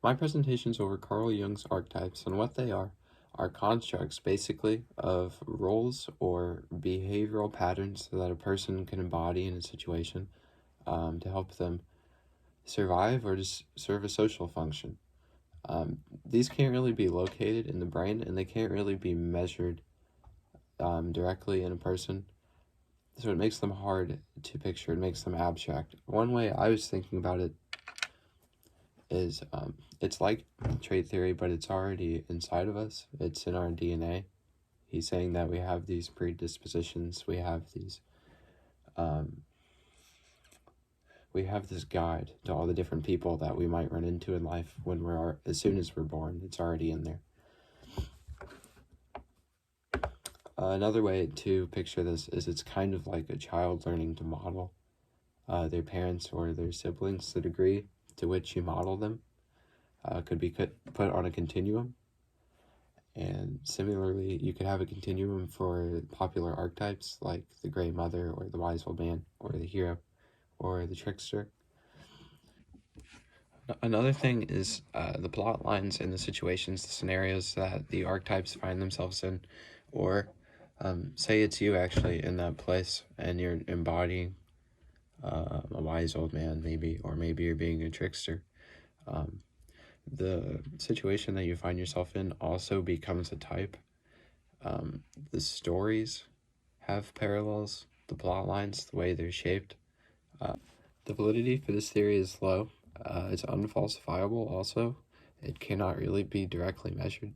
My presentations over Carl Jung's archetypes, and what they are constructs basically of roles or behavioral patterns that a person can embody in a situation to help them survive or just serve a social function. These can't really be located in the brain, and they can't really be measured directly in a person, so it makes them hard to picture. It makes them abstract. One way I was thinking about it is it's like trait theory, but it's already inside of us. It's in our DNA. He's saying that we have these predispositions. We have these we have this guide to all the different people that we might run into in life when as soon as we're born. It's already in there. Another way to picture this is it's kind of like a child learning to model their parents or their siblings. The degree to which you model them could be put on a continuum. And similarly, you could have a continuum for popular archetypes like the Gray Mother or the Wise Old Man or the Hero or the Trickster. Another thing is the plot lines and the situations, the scenarios that the archetypes find themselves in, or say it's you actually in that place and you're embodying a wise old man maybe, or maybe you're being a trickster. The situation that you find yourself in also becomes a type. The stories have parallels, the plot lines, the way they're shaped. The validity for this theory is low. It's unfalsifiable also. It cannot really be directly measured.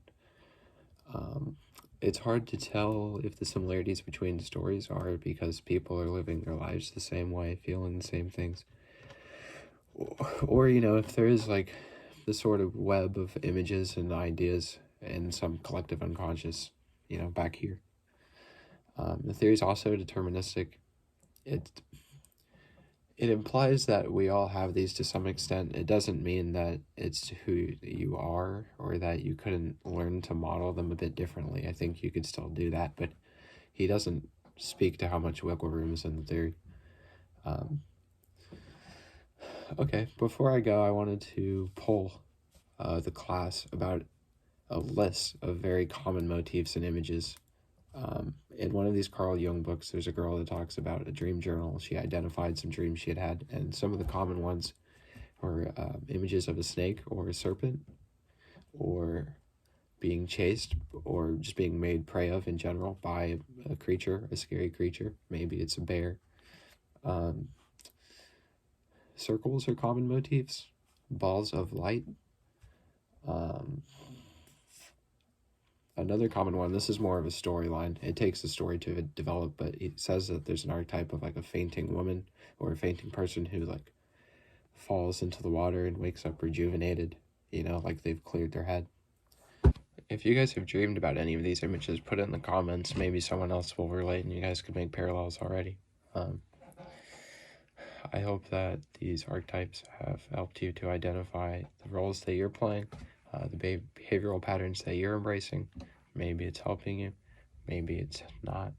It's hard to tell if the similarities between the stories are because people are living their lives the same way, feeling the same things. Or, if there is like the sort of web of images and ideas and some collective unconscious, back here. The theory is also deterministic. It implies that we all have these to some extent. It doesn't mean that it's who you are or that you couldn't learn to model them a bit differently. I think you could still do that, but he doesn't speak to how much wiggle room is in the theory. Okay, before I go, I wanted to poll the class about a list of very common motifs and images. In one of these Carl Jung books, there's a girl that talks about a dream journal. She identified some dreams she had had, and some of the common ones were images of a snake or a serpent, or being chased, or just being made prey of in general by a creature, a scary creature. Maybe it's a bear. Circles are common motifs. Balls of light. Another common one, this is more of a storyline. It takes a story to develop, but it says that there's an archetype of like a fainting woman or a fainting person who like falls into the water and wakes up rejuvenated, like they've cleared their head. If you guys have dreamed about any of these images, put it in the comments. Maybe someone else will relate and you guys could make parallels already. I hope that these archetypes have helped you to identify the roles that you're playing, the behavioral patterns that you're embracing. Maybe it's helping you, maybe it's not.